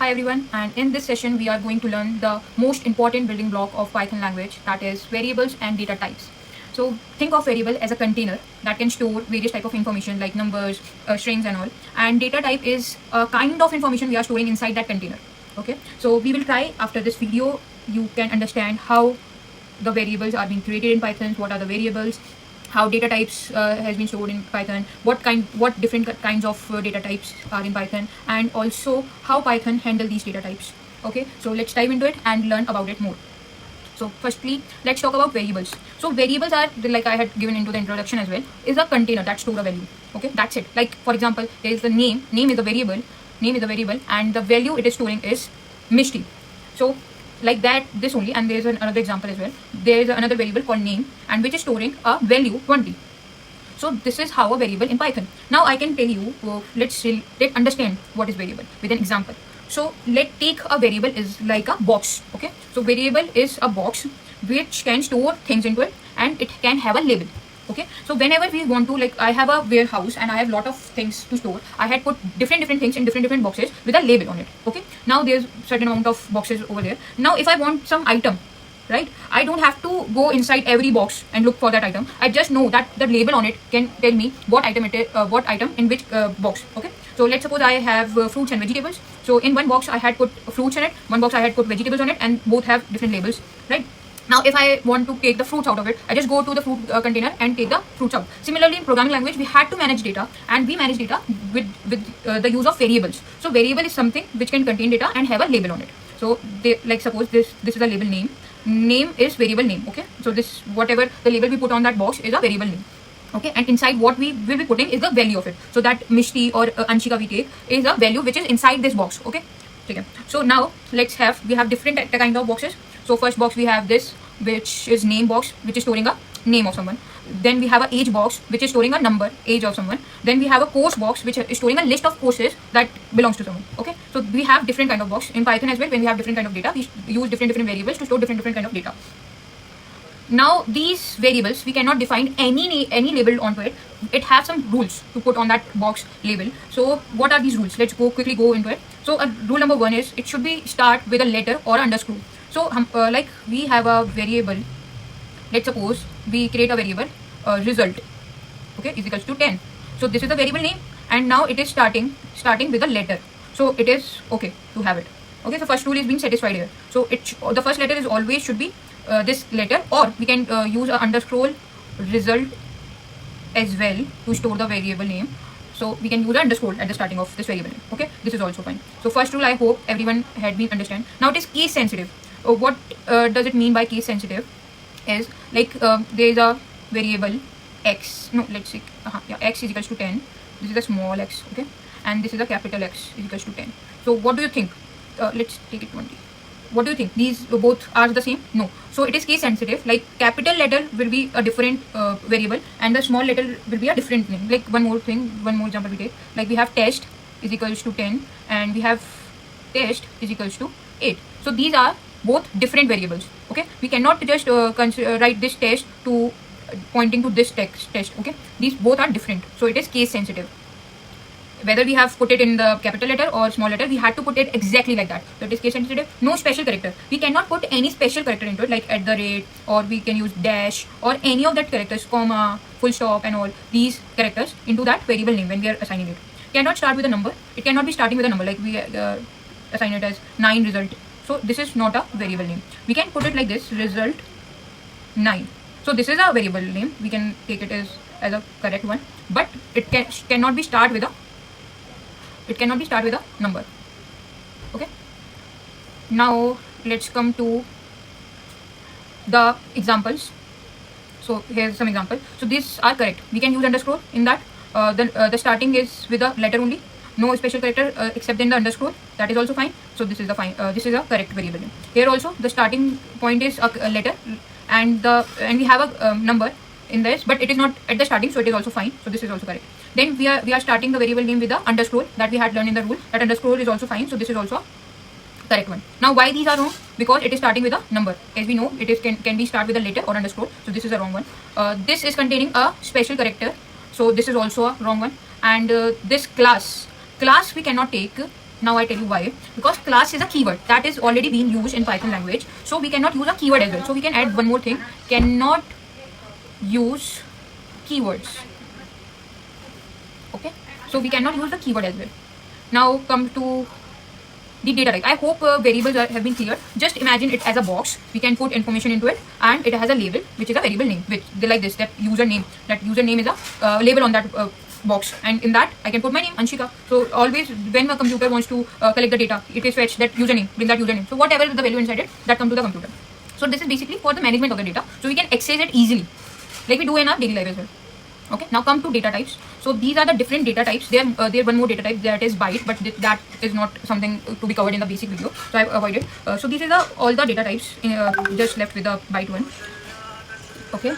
Hi everyone, and in this session we are going to learn the most important building block of Python language, that is variables and data types. So think of variable as a container that can store various type of information like numbers, strings and all, and data type is a kind of information we are storing inside that container. Okay, so we will try after this video. You can understand how the variables are being created in Python, what are the variables, how data types has been stored in Python, what different kinds of data types are in Python, and also how Python handle these data types. Okay, so let's dive into it and learn about it more. So firstly, let's talk about variables. So variables are, like I had given into the introduction as well, is a container that store a value. Okay, that's it. Like for example, there is the name is a variable, and the value it is storing is Mishti. So like that, this only, and there is another example as well. There is another variable called name, and which is storing a value 20. So this is how a variable in Python. Now I can tell you, let's understand what is variable with an example. So let's take a variable is like a box. Okay, so variable is a box which can store things into it, and it can have a label. Okay, so whenever we want to, like I have a warehouse and I have lot of things to store, I had put different things in different boxes with a label on it. Okay, now there's certain amount of boxes over there. Now if I want some item, right, I don't have to go inside every box and look for that item. I just know that the label on it can tell me what item it is, what item in which box. Okay, so let's suppose I have fruits and vegetables. So in one box I had put fruits in it, one box I had put vegetables on it, and both have different labels, right? Now if I want to take the fruits out of it, I just go to the fruit container and take the fruits out. Similarly, in programming language we had to manage data, and we manage data with the use of variables. So variable is something which can contain data and have a label on it. So they, like suppose this is a label name. Name is variable name. Okay, so this, whatever the label we put on that box is a variable name. Okay, and inside what we will be putting is the value of it. So that Mishti or Anshika we take is a value which is inside this box. Okay, so now we have different kind of boxes. So first box we have this, which is name box, which is storing a name of someone. Then we have a age box, which is storing a number, age of someone. Then we have a course box, which is storing a list of courses that belongs to someone. Okay, so we have different kind of box in Python as well. When we have different kind of data, we use different variables to store different kind of data. Now these variables, we cannot define any label onto it. It has some rules to put on that box label. So what are these rules? Let's quickly go into it. So rule number 1 is it should be start with a letter or underscore. So like we have a variable. Let's suppose we create a variable result. Okay, is equals to 10. So this is the variable name, and now it is starting with a letter. So it is okay to have it. Okay, so first rule is being satisfied here. So the first letter is always should be this letter, or we can use a underscore result as well to store the variable name. So we can use an underscore at the starting of this variable name. Okay, this is also fine. So first rule, I hope everyone had been understand. Now it is case sensitive. What does it mean by case sensitive? Is like there is a variable x. No, let's see. X is equals to 10. This is a small x. Okay, and this is a capital X is equals to 10. So what do you think? Let's take it 20. What do you think? These both are the same? No. So it is case sensitive. Like capital letter will be a different variable, and the small letter will be a different thing. Like one more example we take. Like we have test is equals to 10, and we have test is equals to 8. So these are both different variables. Okay, we cannot just write this test to pointing to this test. Okay, these both are different. So it is case sensitive. Whether we have put it in the capital letter or small letter, we had to put it exactly like that. So it is case sensitive. No special character. We cannot put any special character into it, like at the rate, or we can use dash or any of that characters, comma, full stop and all these characters into that variable name when we are assigning it. Cannot start with a number. It cannot be starting with a number, like we assign it as 9 result. So this is not a variable name. We can put it like this, result 9. So this is a variable name. We can take it as a correct one, but it cannot be start with a number. Okay, now let's come to the examples. So here's some example. So these are correct. We can use underscore in that. The starting is with a letter only. No special character except in the underscore. That is also fine. So this is the fine. This is a correct variable name. Here also the starting point is a letter, and we have a number in this, but it is not at the starting, so it is also fine. So this is also correct. Then we are starting the variable name with the underscore that we had learned in the rule. That underscore is also fine. So this is also a correct one. Now why these are wrong? Because it is starting with a number. As we know, it is can be start with a letter or underscore. So this is a wrong one. This is containing a special character. So this is also a wrong one. And this class we cannot take Now I tell you why. Because class is a keyword that is already being used in Python language. So we cannot use a keyword as well. So we can add one more thing. Cannot use keywords. Okay. So we cannot use the keyword as well. Now come to the data type. I hope variables have been clear. Just imagine it as a box. We can put information into it, and it has a label, which is a variable name, which they like this, that username. That username is a label on that box, and in that I can put my name, Anshika. So always when a computer wants to collect the data, it is fetch that username, bring that username. So whatever is the value inside it, that come to the computer. So this is basically for the management of the data. So we can access it easily, like we do in our daily life as well. Okay, now come to data types. So these are the different data types. There one more data type, that is byte, but that is not something to be covered in the basic video, so I've avoided. So these are all the data types. Just left with the byte one. Okay.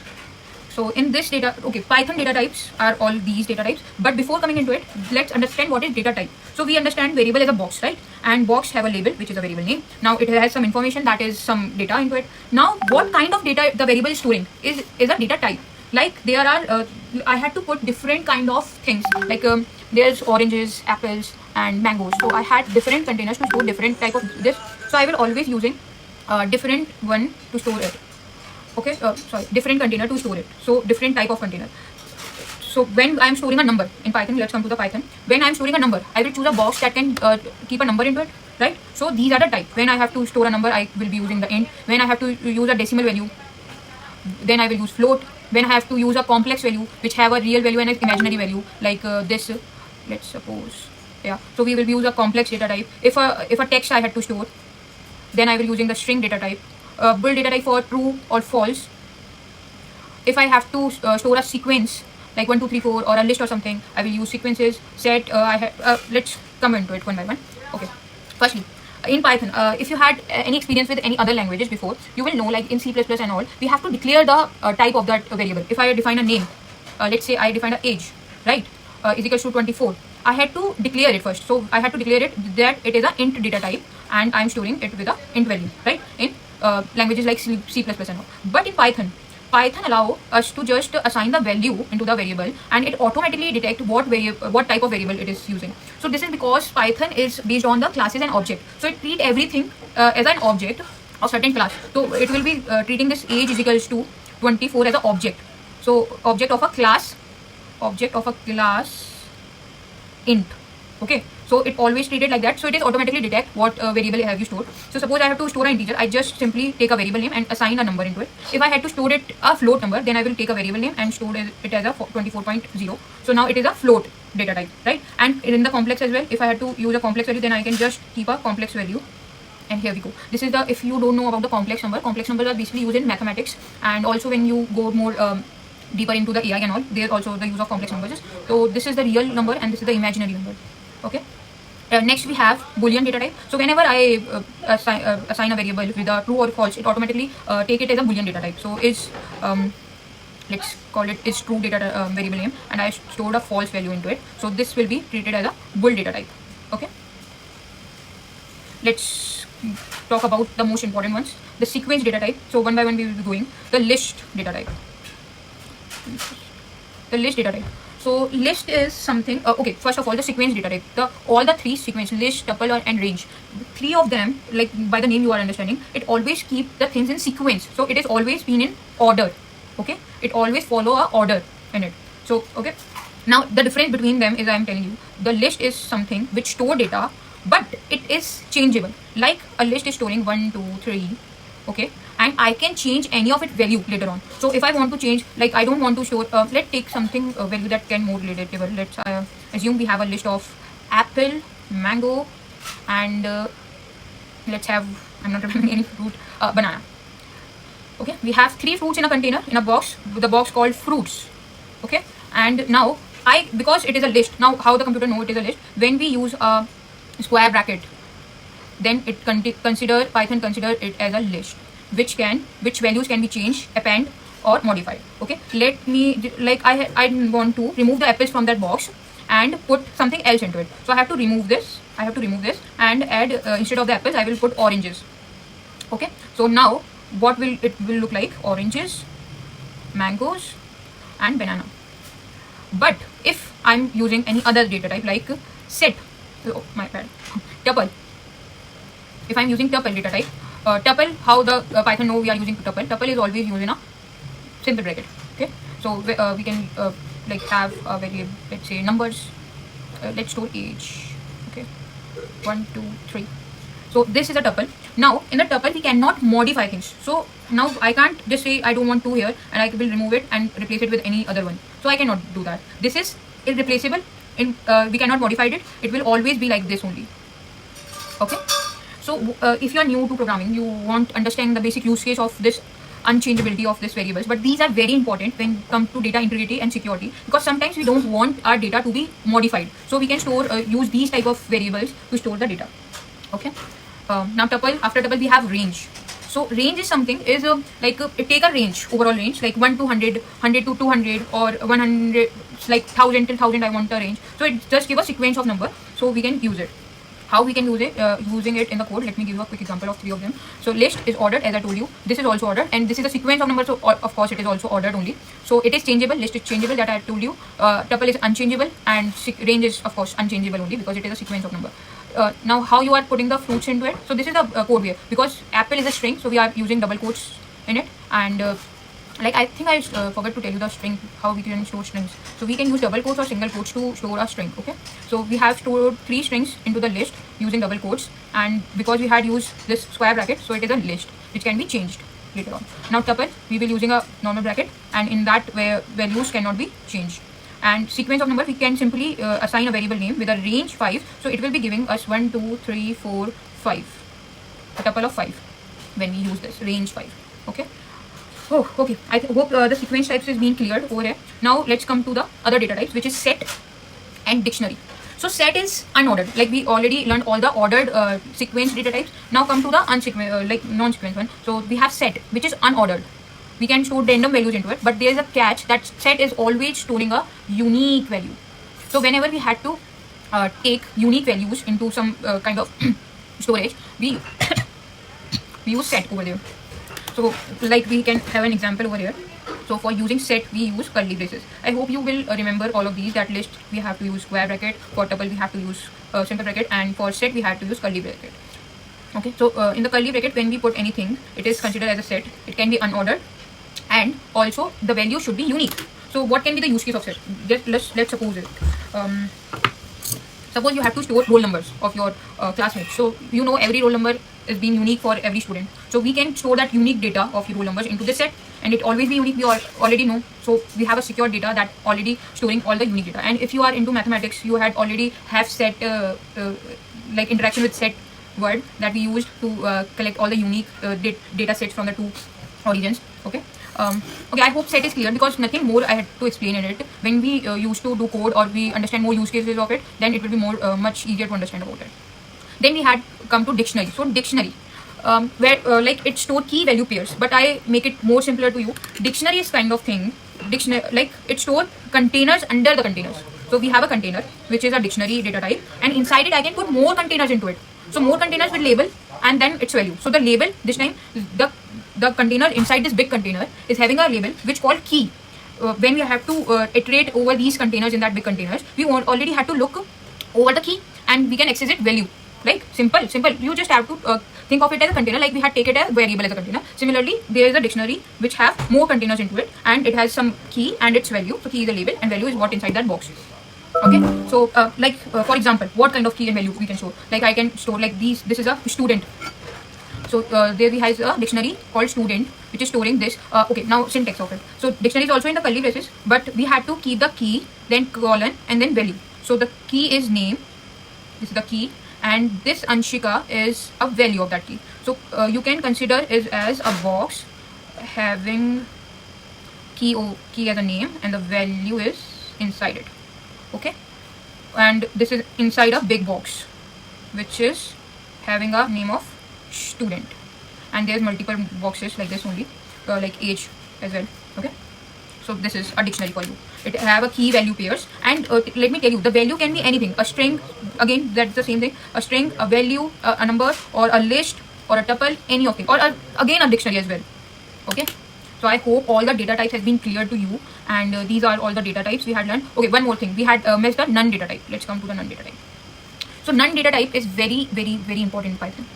So in this Python data types are all these data types. But before coming into it, let's understand what is data type. So we understand variable as a box, right? And box have a label, which is a variable name. Now it has some information, that is some data into it. Now what kind of data the variable is storing is a data type. Like there are, I had to put different kind of things. Like there's oranges, apples, and mangoes. So I had different containers to store different type of this. So I will always using different one to store it. Okay, different container to store it. So different type of container. So when I am storing a number in Python, let's come to the Python. When I am storing a number, I will choose a box that can keep a number into it, right? So these are the type. When I have to store a number, I will be using the int. When I have to use a decimal value, then I will use float. When I have to use a complex value, which have a real value and an imaginary value, like this, let's suppose, yeah. So we will use a complex data type. If a text I had to store, then I will using the string data type. Bull data type for true or false. If I have to store a sequence like 1, 2, 3, 4 or a list or something, I will use sequences. Set. Let's come into it one by one. Okay. Firstly, in Python, if you had any experience with any other languages before, you will know, like in C++ and all, we have to declare the type of that variable. If I define a name, let's say I define an age, right, is equals to 24. I had to declare it first. So I had to declare it that it is an int data type, and I'm storing it with a int value, right, in languages like C++ and all. But in Python allow us to just assign the value into the variable, and it automatically detect what type of variable it is using. So this is because Python is based on the classes and object. So it treat everything as an object of certain class. So it will be treating this age is equals to 24 as an object. So object of a class int. Okay, so it always treated like that. So it is automatically detect what variable have you stored. So suppose I have to store an integer, I just simply take a variable name and assign a number into it. If I had to store it a float number, then I will take a variable name and store it as a 24.0. So now it is a float data type, right? And in the complex as well, if I had to use a complex value, then I can just keep a complex value. And here we go. This is the, if you don't know about the complex numbers are basically used in mathematics, and also when you go more deeper into the AI and all, there's also the use of complex numbers. So this is the real number and this is the imaginary number. Okay. Next we have Boolean data type. So whenever I assign a variable with a true or false, it automatically take it as a Boolean data type. So is let's call it is true data variable name, and I stored a false value into it. So this will be treated as a bool data type. Okay. Let's talk about the most important ones. The sequence data type. So one by one we will be going. The list data type. The list data type. So list is something. Okay, first of all, the sequence data type. All the three sequence, list, tuple, and range. Three of them, like by the name you are understanding, it always keep the things in sequence. So it is always been in order. Okay, it always follow a order in it. So okay. Now the difference between them is I am telling you, the list is something which store data, but it is changeable. Like a list is storing 1, 2, 3. Okay, and I can change any of its value later on. So if I want to change, like I don't want to store, let's take something value that can more relatable. Let's assume we have a list of apple, mango, and let's have, I'm not remembering any fruit, banana. Okay, we have 3 fruits in a container in a box, with the box called fruits. Okay, and now because it is a list, now how the computer know it is a list? When we use a square bracket, then it Python consider it as a list, which values can be changed, append, or modified. Okay, let me, like I want to remove the apples from that box and put something else into it. So I have to remove this. And add instead of the apples, I will put oranges. Okay, so now what will it look like? Oranges, mangoes, and banana. But if I'm using any other data type like set, oh my bad, tuple. If I'm using tuple data type, tuple, how the Python know we are using tuple? Tuple is always used in a simple bracket. Okay, so we can like have a variable, let's say numbers. Let's store age. Okay, 1, 2, 3. So this is a tuple. Now in the tuple we cannot modify things. So now I can't just say I don't want 2 here and I will remove it and replace it with any other one. So I cannot do that. This is irreplaceable. We cannot modify it. It will always be like this only. Okay. So if you are new to programming, you want to understand the basic use case of this unchangeability of these variables, but these are very important when it comes to data integrity and security, because sometimes we don't want our data to be modified, so we can store use these type of variables to store the data. Okay, now tuple, after tuple we have range. So range is something is take a range, overall range, like 1 to 100, 100 to 200, or 100, like 1000 till 1000 I want a range. So it just give a sequence of number, so we can use it. How we can use it? Using it in the code. Let me give you a quick example of 3 of them. So list is ordered, as I told you. This is also ordered, and this is a sequence of numbers. So of course it is also ordered only. So it is changeable. List is changeable, that I told you. Tuple is unchangeable, and range is of course unchangeable only because it is a sequence of number. Now how you are putting the fruits into it? So this is the code here, because apple is a string, so we are using double quotes in it, and like I think I forgot to tell you the string, how we can store strings. So we can use double quotes or single quotes to store a string. Okay, so we have stored 3 strings into the list using double quotes, and because we had used this square bracket, so it is a list which can be changed later on. Now tuple, we will using a normal bracket, and in that where values cannot be changed. And sequence of number, we can simply assign a variable name with a range 5, so it will be giving us 1, 2, 3, 4, 5, a tuple of 5 when we use this range 5. Okay. Oh, okay. I hope the sequence types is being cleared over here. Now let's come to the other data types, which is set and dictionary. So set is unordered, like we already learned all the ordered sequence data types. Now come to the like non-sequence one. So we have set, which is unordered. We can store random values into it, but there is a catch that set is always storing a unique value. So whenever we had to take unique values into some kind of storage, we we use set over there. So like we can have an example over here. So for using set, we use curly braces. I hope you will remember all of these. That list, we have to use square bracket. For tuple, we have to use simple bracket, and for set, we have to use curly bracket. Okay, so in the curly bracket, when we put anything, it is considered as a set. It can be unordered, and also the value should be unique. So what can be the use case of set? Just let's suppose it. Suppose you have to store roll numbers of your classmates. So you know every roll number is being unique for every student. So we can store that unique data of your roll numbers into this set, and it always be unique. We already know. So we have a secure data that already storing all the unique data. And if you are into mathematics, you had already have set like interaction with set word that we used to collect all the unique data sets from the 2 origins. Okay. Okay, I hope set is clear, because nothing more I had to explain in it. When we used to do code, or we understand more use cases of it, then it will be more much easier to understand about it. Then we had come to dictionary. So dictionary, where like it store key value pairs, but I make it more simpler to you. Dictionary is kind of thing. Dictionary, like it store containers under the containers. So we have a container which is a dictionary data type, and inside it I can put more containers into it. So more containers with label and then its value. So the label, this time the container inside this big container is having a label which called key. When we have to iterate over these containers in that big containers, we already had to look over the key, and we can access it value. Like simple. You just have to think of it as a container, like we had taken it as variable as a container. Similarly, there is a dictionary which have more containers into it, and it has some key and its value. So key is a label, and value is what inside that box. Okay, so for example, what kind of key and value we can store? Like I can store like these. This is a student. So there we have a dictionary called student, which is storing this. Okay, now syntax of it. So dictionary is also in the curly braces, but we had to keep the key, then colon, and then value. So the key is name. This is the key, and this Anshika is a value of that key. So you can consider it as a box having key as a name, and the value is inside it. Okay, and this is inside a big box which is having a name of student, and there's multiple boxes like this only, like age as well. Okay, so this is a dictionary for you. It have a key value pairs, and let me tell you, the value can be anything. A string, again that's the same thing. A string, a value, a number, or a list, or a tuple, any of it, or again a dictionary as well. Okay, so I hope all the data types has been clear to you, and these are all the data types we had learned. Okay, one more thing, we had missed the none data type. Let's come to the none data type. So none data type is very, very, very important in Python.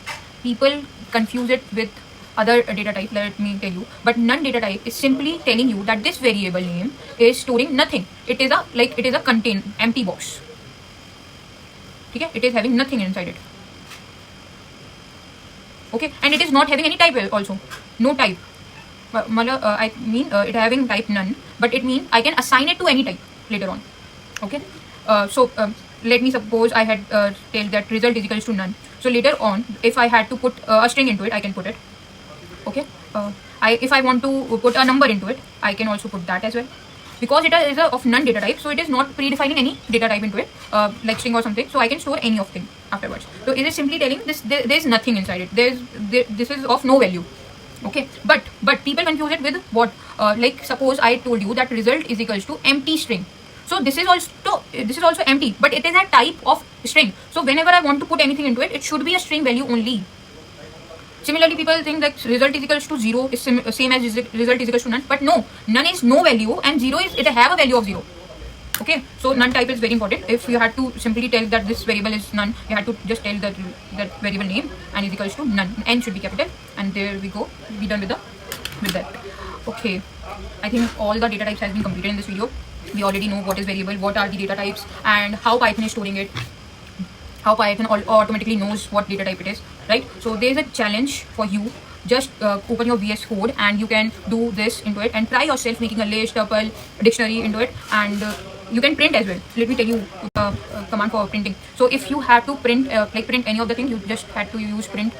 People confuse it with other data type, let me tell you. But none data type is simply telling you that this variable name is storing nothing. It is a contain empty box. Okay, it is having nothing inside it. Okay, and it is not having any type also. No type. I mean it having type none, but it means I can assign it to any type later on. Okay, let me suppose I had tell that result is equals to none. So later on, if I had to put a string into it, I can put it. Okay, if I want to put a number into it, I can also put that as well. Because it is of none data type, so it is not predefining any data type into it, like string or something. So I can store any of thing afterwards. So it is simply telling this there is nothing inside it. This is of no value. Okay, but people confuse it with what? Like suppose I told you that result is equals to empty string. So this is also empty, but it is a type of string. So whenever I want to put anything into it, it should be a string value only. Similarly, people think that result is equals to 0 is same as result is equals to none, but no, none is no value and 0 is it have a value of 0. Okay, so none type is very important. If you had to simply tell that this variable is none, you had to just tell that variable name and is equals to none. N should be capital, and there we go. Be done with that. Okay, I think all the data types has been completed in this video. We already know what is variable, what are the data types, and how Python is storing it. How Python automatically knows what data type it is, right? So there is a challenge for you. Just open your VS Code and you can do this into it and try yourself making a list, tuple, dictionary into it, and you can print as well. Let me tell you command for printing. So if you have to print print any of the things, you just had to use print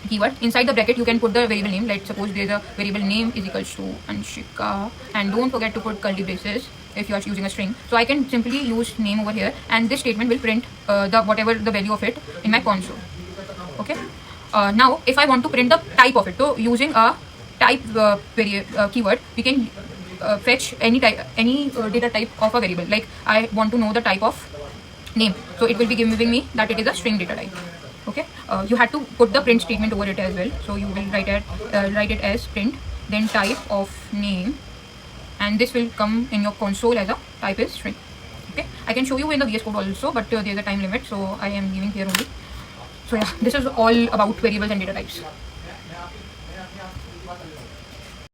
keyword. Inside the bracket you can put the variable name. Like suppose there is a variable name is equals to Anshika, and don't forget to put curly braces if you are using a string. So I can simply use name over here, and this statement will print whatever the value of it in my console. Okay, now if I want to print the type of it, so using a type keyword, we can fetch any data type of a variable. Like I want to know the type of name, so it will be giving me that it is a string data type. Okay, you had to put the print statement over it as well. So you will write it as print, then type of name, and this will come in your console as a type is string. Okay, I can show you in the VS Code also, but there is a time limit, so I am leaving here only. So yeah, this is all about variables and data types.